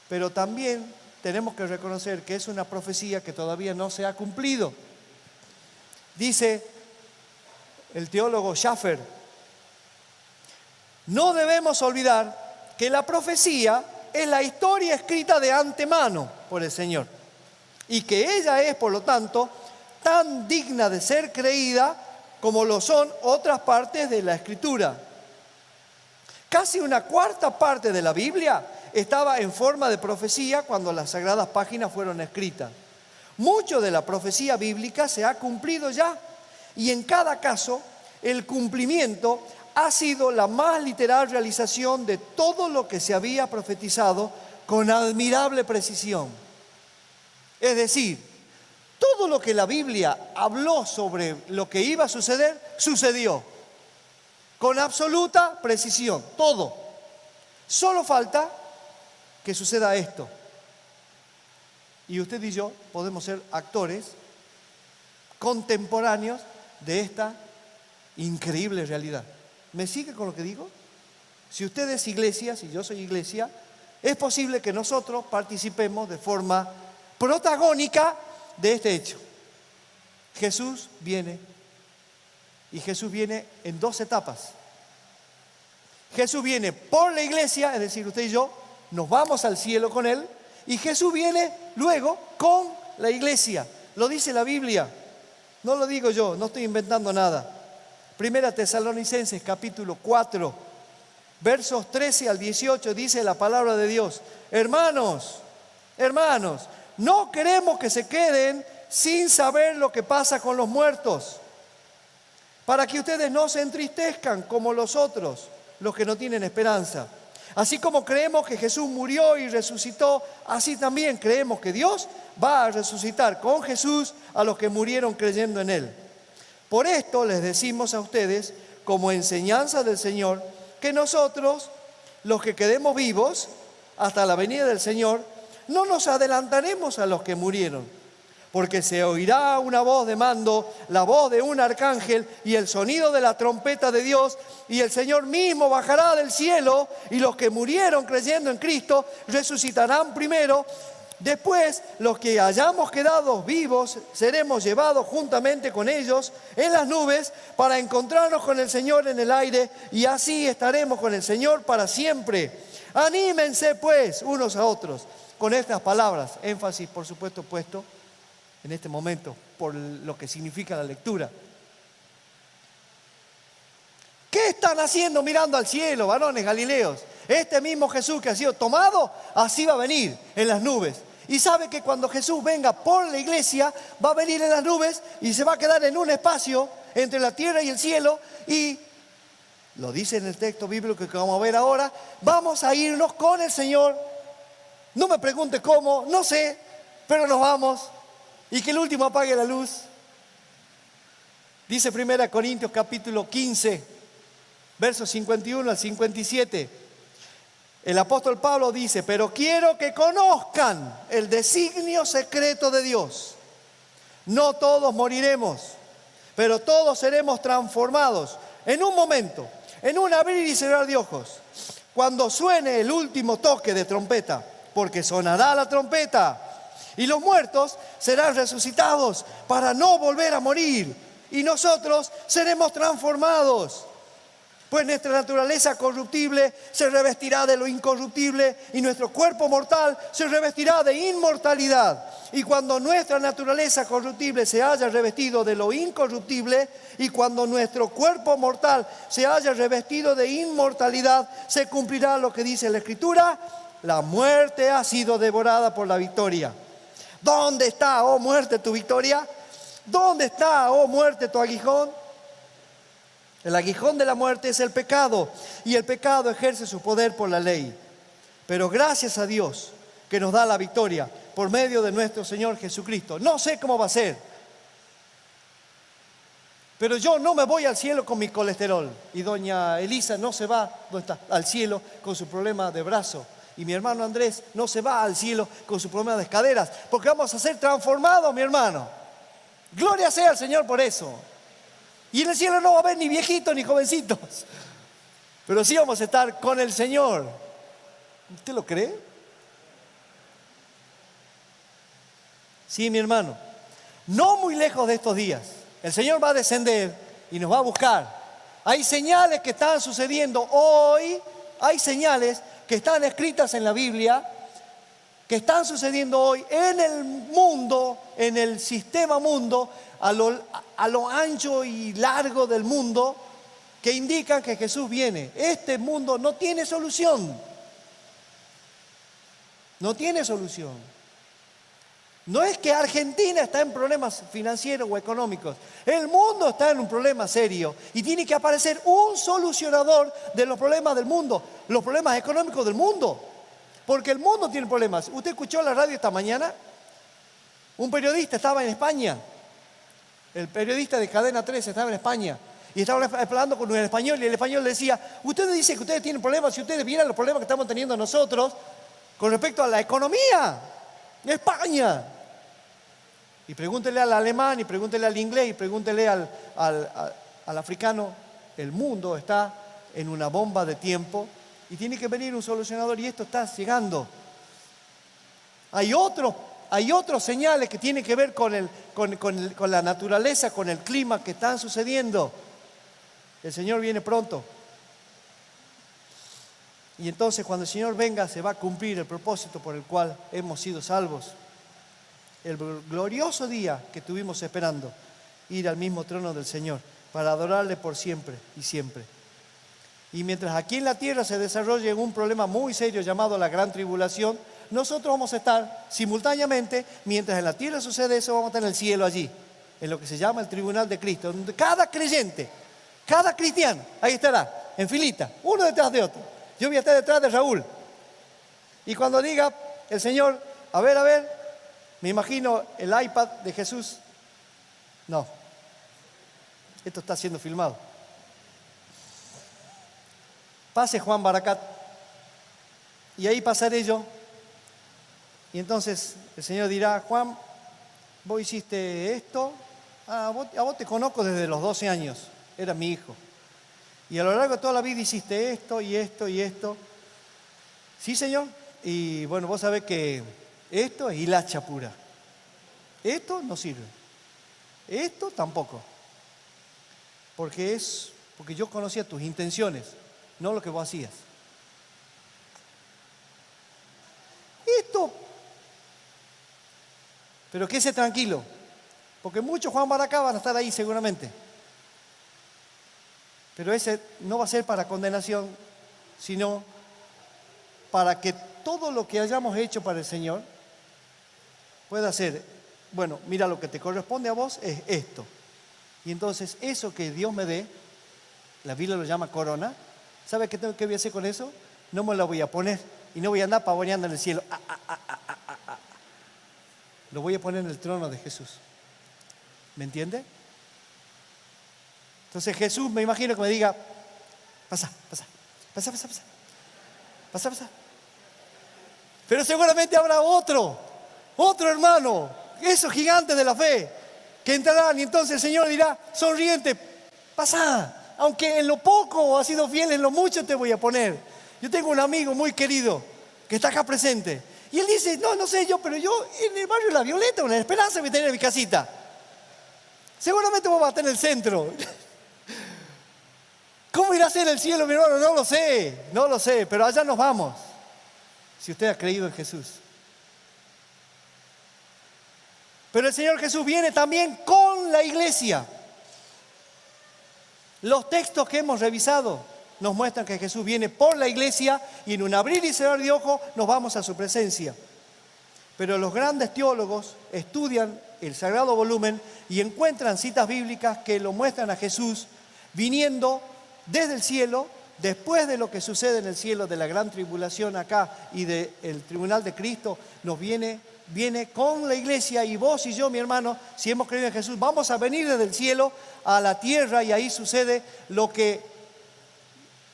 Pero también tenemos que reconocer que es una profecía que todavía no se ha cumplido. Dice el teólogo Schaffer, no debemos olvidar que la profecía es la historia escrita de antemano por el Señor y que ella es, por lo tanto, tan digna de ser creída como lo son otras partes de la Escritura. Casi una cuarta parte de la Biblia estaba en forma de profecía cuando las sagradas páginas fueron escritas. Mucho de la profecía bíblica se ha cumplido ya y en cada caso el cumplimiento ha sido la más literal realización de todo lo que se había profetizado con admirable precisión. Es decir, todo lo que la Biblia habló sobre lo que iba a suceder, sucedió. Con absoluta precisión, todo. Solo falta que suceda esto. Y usted y yo podemos ser actores contemporáneos de esta increíble realidad. ¿Me sigue con lo que digo? Si usted es iglesia, si yo soy iglesia, es posible que nosotros participemos de forma protagónica de este hecho. Jesús viene, y Jesús viene en dos etapas. Jesús viene por la iglesia, es decir, usted y yo nos vamos al cielo con Él, y Jesús viene luego con la iglesia. Lo dice la Biblia, no lo digo yo, no estoy inventando nada. Primera Tesalonicenses capítulo 4, versos 13 al 18 dice la palabra de Dios: hermanos, no queremos que se queden sin saber lo que pasa con los muertos, para que ustedes no se entristezcan como los otros, los que no tienen esperanza. Así como creemos que Jesús murió y resucitó, así también creemos que Dios va a resucitar con Jesús a los que murieron creyendo en Él. Por esto les decimos a ustedes, como enseñanza del Señor, que nosotros, los que quedemos vivos hasta la venida del Señor, no nos adelantaremos a los que murieron, porque se oirá una voz de mando, la voz de un arcángel y el sonido de la trompeta de Dios, y el Señor mismo bajará del cielo, y los que murieron creyendo en Cristo resucitarán primero. Después, los que hayamos quedado vivos seremos llevados juntamente con ellos en las nubes para encontrarnos con el Señor en el aire, y así estaremos con el Señor para siempre. Anímense pues unos a otros con estas palabras, énfasis por supuesto puesto en este momento por lo que significa la lectura. ¿Qué están haciendo mirando al cielo, varones galileos? Este mismo Jesús que ha sido tomado, así va a venir en las nubes. Y sabe que cuando Jesús venga por la iglesia, va a venir en las nubes y se va a quedar en un espacio entre la tierra y el cielo. Y lo dice en el texto bíblico que vamos a ver ahora, vamos a irnos con el Señor. No me pregunte cómo, no sé, pero nos vamos. Y que el último apague la luz. Dice 1 Corintios capítulo 15, versos 51 al 57. El apóstol Pablo dice: pero quiero que conozcan el designio secreto de Dios. No todos moriremos, pero todos seremos transformados en un momento, en un abrir y cerrar de ojos, cuando suene el último toque de trompeta, porque sonará la trompeta. Y los muertos serán resucitados para no volver a morir, y nosotros seremos transformados. Pues nuestra naturaleza corruptible se revestirá de lo incorruptible, y nuestro cuerpo mortal se revestirá de inmortalidad. Y cuando nuestra naturaleza corruptible se haya revestido de lo incorruptible, y cuando nuestro cuerpo mortal se haya revestido de inmortalidad, se cumplirá lo que dice la Escritura: la muerte ha sido devorada por la victoria. ¿Dónde está, oh muerte, tu victoria? ¿Dónde está, oh muerte, tu aguijón? El aguijón de la muerte es el pecado, y el pecado ejerce su poder por la ley. Pero gracias a Dios que nos da la victoria por medio de nuestro Señor Jesucristo. No sé cómo va a ser, pero yo no me voy al cielo con mi colesterol. Y doña Elisa no se va al cielo con su problema de brazo. Y mi hermano Andrés no se va al cielo con su problema de caderas, porque vamos a ser transformados, mi hermano. Gloria sea al Señor por eso. Y en el cielo no va a haber ni viejitos ni jovencitos, pero sí vamos a estar con el Señor. ¿Usted lo cree? Sí, mi hermano. No muy lejos de estos días, el Señor va a descender y nos va a buscar. Hay señales que están sucediendo hoy, hay señales que están escritas en la Biblia, que están sucediendo hoy en el mundo, en el sistema mundo, a lo ancho y largo del mundo, que indican que Jesús viene. Este mundo no tiene solución. No tiene solución. No es que Argentina está en problemas financieros o económicos. El mundo está en un problema serio y tiene que aparecer un solucionador de los problemas del mundo, los problemas económicos del mundo. Porque el mundo tiene problemas. ¿Usted escuchó la radio esta mañana? Un periodista estaba en España. El periodista de Cadena 13 estaba en España. Y estaba hablando con un español, y el español le decía: ustedes dicen que ustedes tienen problemas, si ustedes vieran los problemas que estamos teniendo nosotros con respecto a la economía de España. Y pregúntele al alemán, y pregúntele al inglés, y pregúntele al africano. El mundo está en una bomba de tiempo y tiene que venir un solucionador, y esto está llegando. Hay otros señales que tienen que ver con la naturaleza, con el clima que están sucediendo. El Señor viene pronto. Y entonces cuando el Señor venga se va a cumplir el propósito por el cual hemos sido salvos. El glorioso día que estuvimos esperando, ir al mismo trono del Señor para adorarle por siempre y siempre. Y mientras aquí en la tierra se desarrolle un problema muy serio llamado la gran tribulación, nosotros vamos a estar simultáneamente, mientras en la tierra sucede eso, vamos a estar en el cielo allí, en lo que se llama el tribunal de Cristo, donde cada creyente, cada cristiano, ahí estará, en filita, uno detrás de otro. Yo voy a estar detrás de Raúl. Y cuando diga el Señor, a ver, me imagino el iPad de Jesús. No, esto está siendo filmado. Pase Juan Baracat, y ahí pasaré yo. Y entonces el Señor dirá, Juan, vos hiciste esto, a vos te conozco desde los 12 años, era mi hijo. Y a lo largo de toda la vida hiciste esto y esto y esto. Sí, Señor. Y bueno, vos sabés que esto es hilacha pura. Esto no sirve. Esto tampoco. Porque yo conocía tus intenciones, no lo que vos hacías. Esto. Pero quédese tranquilo, porque muchos Juan Baracá van a estar ahí seguramente. Pero ese no va a ser para condenación, sino para que todo lo que hayamos hecho para el Señor pueda ser, bueno, mira, lo que te corresponde a vos es esto. Y entonces eso que Dios me dé, la Biblia lo llama corona, ¿sabe qué voy a hacer con eso? No me la voy a poner y no voy a andar pavoneando en el cielo. Lo voy a poner en el trono de Jesús. ¿Me entiende? Entonces Jesús, me imagino que me diga, pasa. Pero seguramente habrá otro hermano, esos gigantes de la fe, que entrarán y entonces el Señor dirá, sonriente, pasa, aunque en lo poco has sido fiel, en lo mucho te voy a poner. Yo tengo un amigo muy querido que está acá presente y él dice, no sé yo, pero yo en el barrio La Violeta, en La Esperanza, voy a tener mi casita. Seguramente vos vas a estar en el centro. ¿Cómo irá a ser el cielo, mi hermano? No lo sé, pero allá nos vamos. Si usted ha creído en Jesús. Pero el Señor Jesús viene también con la iglesia. Los textos que hemos revisado nos muestran que Jesús viene por la iglesia y en un abrir y cerrar de ojos nos vamos a su presencia. Pero los grandes teólogos estudian el sagrado volumen y encuentran citas bíblicas que lo muestran a Jesús viniendo desde el cielo, después de lo que sucede en el cielo, de la gran tribulación acá y del tribunal de Cristo, nos viene con la iglesia, y vos y yo, mi hermano, si hemos creído en Jesús, vamos a venir desde el cielo a la tierra, y ahí sucede lo que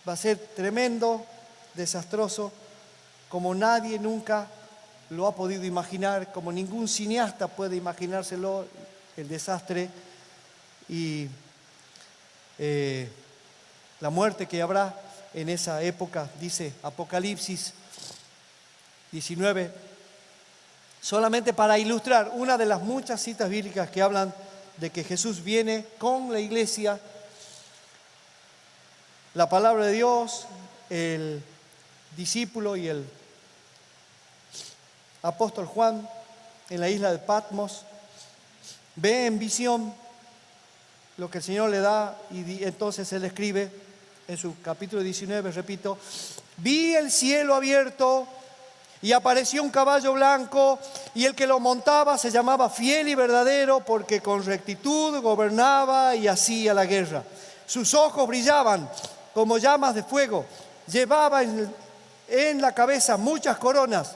va a ser tremendo, desastroso, como nadie nunca lo ha podido imaginar, como ningún cineasta puede imaginárselo, el desastre y la muerte que habrá en esa época, dice Apocalipsis 19, solamente para ilustrar una de las muchas citas bíblicas que hablan de que Jesús viene con la iglesia. La palabra de Dios, el discípulo y el apóstol Juan en la isla de Patmos ve en visión lo que el Señor le da, y entonces él escribe en su capítulo 19, repito, vi el cielo abierto y apareció un caballo blanco, y el que lo montaba se llamaba Fiel y Verdadero, porque con rectitud gobernaba y hacía la guerra. Sus ojos brillaban como llamas de fuego, llevaba en la cabeza muchas coronas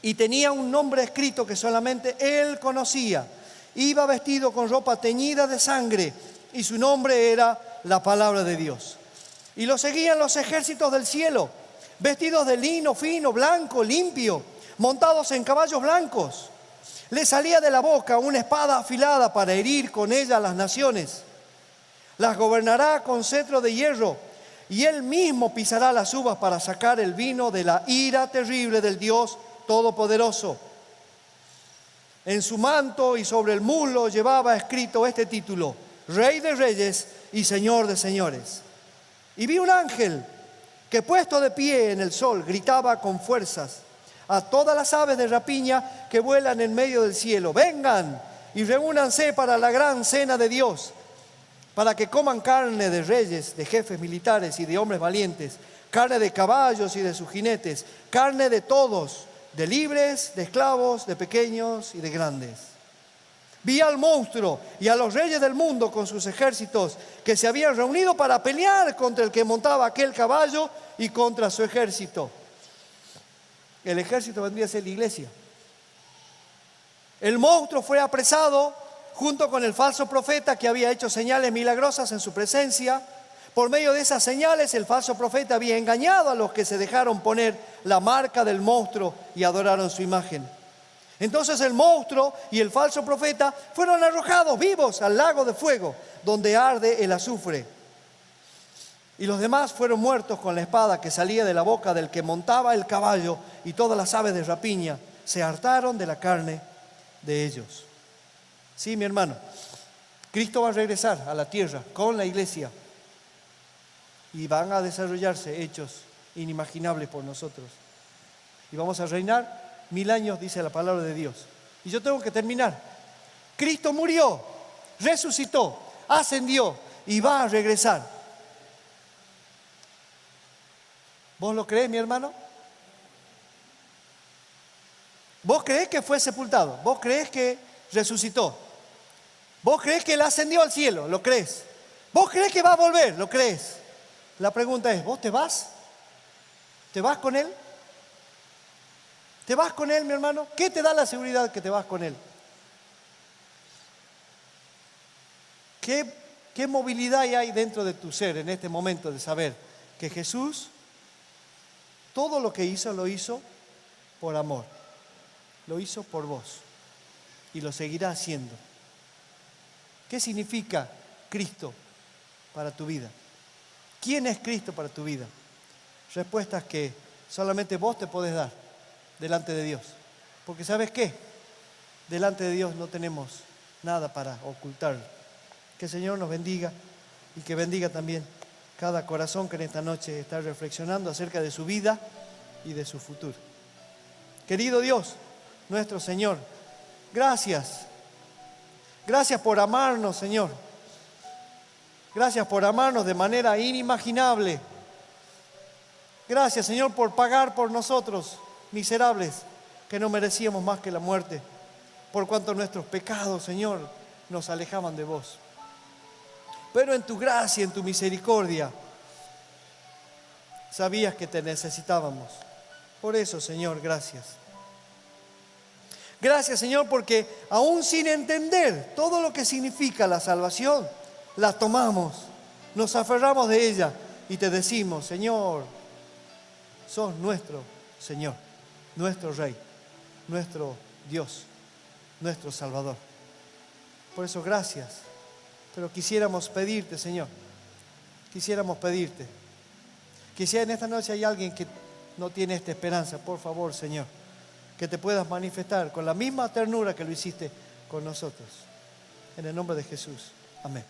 y tenía un nombre escrito que solamente él conocía. Iba vestido con ropa teñida de sangre y su nombre era la Palabra de Dios. Y lo seguían los ejércitos del cielo, vestidos de lino fino, blanco, limpio, montados en caballos blancos. Le salía de la boca una espada afilada para herir con ella a las naciones. Las gobernará con cetro de hierro, y él mismo pisará las uvas para sacar el vino de la ira terrible del Dios Todopoderoso. En su manto y sobre el muslo llevaba escrito este título: Rey de Reyes y Señor de Señores. Y vi un ángel que, puesto de pie en el sol, gritaba con fuerzas a todas las aves de rapiña que vuelan en medio del cielo: vengan y reúnanse para la gran cena de Dios, para que coman carne de reyes, de jefes militares y de hombres valientes, carne de caballos y de sus jinetes, carne de todos, de libres, de esclavos, de pequeños y de grandes. Vi al monstruo y a los reyes del mundo con sus ejércitos que se habían reunido para pelear contra el que montaba aquel caballo y contra su ejército. El ejército vendría a ser la iglesia. El monstruo fue apresado junto con el falso profeta que había hecho señales milagrosas en su presencia. Por medio de esas señales, el falso profeta había engañado a los que se dejaron poner la marca del monstruo y adoraron su imagen. Entonces el monstruo y el falso profeta fueron arrojados vivos al lago de fuego, donde arde el azufre. Y los demás fueron muertos con la espada que salía de la boca del que montaba el caballo, y todas las aves de rapiña se hartaron de la carne de ellos. Sí, mi hermano, Cristo va a regresar a la tierra con la iglesia y van a desarrollarse hechos inimaginables por nosotros. Y vamos a reinar 1000 años, dice la palabra de Dios. Y yo tengo que terminar. Cristo murió, resucitó, ascendió y va a regresar. ¿Vos lo crees, mi hermano? ¿Vos creés que fue sepultado? ¿Vos creés que resucitó? ¿Vos creés que Él ascendió al cielo? ¿Lo crees? ¿Vos creés que va a volver? ¿Lo crees? La pregunta es, ¿vos te vas? ¿Te vas con Él? ¿Te vas con Él, mi hermano? ¿Qué te da la seguridad que te vas con Él? ¿Qué movilidad hay dentro de tu ser en este momento de saber que Jesús, todo lo que hizo, lo hizo por amor? Lo hizo por vos y lo seguirá haciendo. ¿Qué significa Cristo para tu vida? ¿Quién es Cristo para tu vida? Respuestas que solamente vos te podés dar delante de Dios. Porque ¿sabes qué? Delante de Dios no tenemos nada para ocultar. Que el Señor nos bendiga y que bendiga también cada corazón que en esta noche está reflexionando acerca de su vida y de su futuro. Querido Dios, nuestro Señor, gracias. Gracias por amarnos, Señor. Gracias por amarnos de manera inimaginable. Gracias, Señor, por pagar por nosotros, miserables, que no merecíamos más que la muerte, por cuanto nuestros pecados, Señor, nos alejaban de vos. Pero en tu gracia, en tu misericordia, sabías que te necesitábamos. Por eso, Señor, gracias. Gracias, Señor, porque aún sin entender todo lo que significa la salvación, la tomamos, nos aferramos de ella y te decimos, Señor, sos nuestro Señor, nuestro Rey, nuestro Dios, nuestro Salvador. Por eso, gracias. Pero quisiéramos pedirte, Señor, quisiéramos pedirte que si en esta noche hay alguien que no tiene esta esperanza, por favor, Señor, que te puedas manifestar con la misma ternura que lo hiciste con nosotros. En el nombre de Jesús. Amén.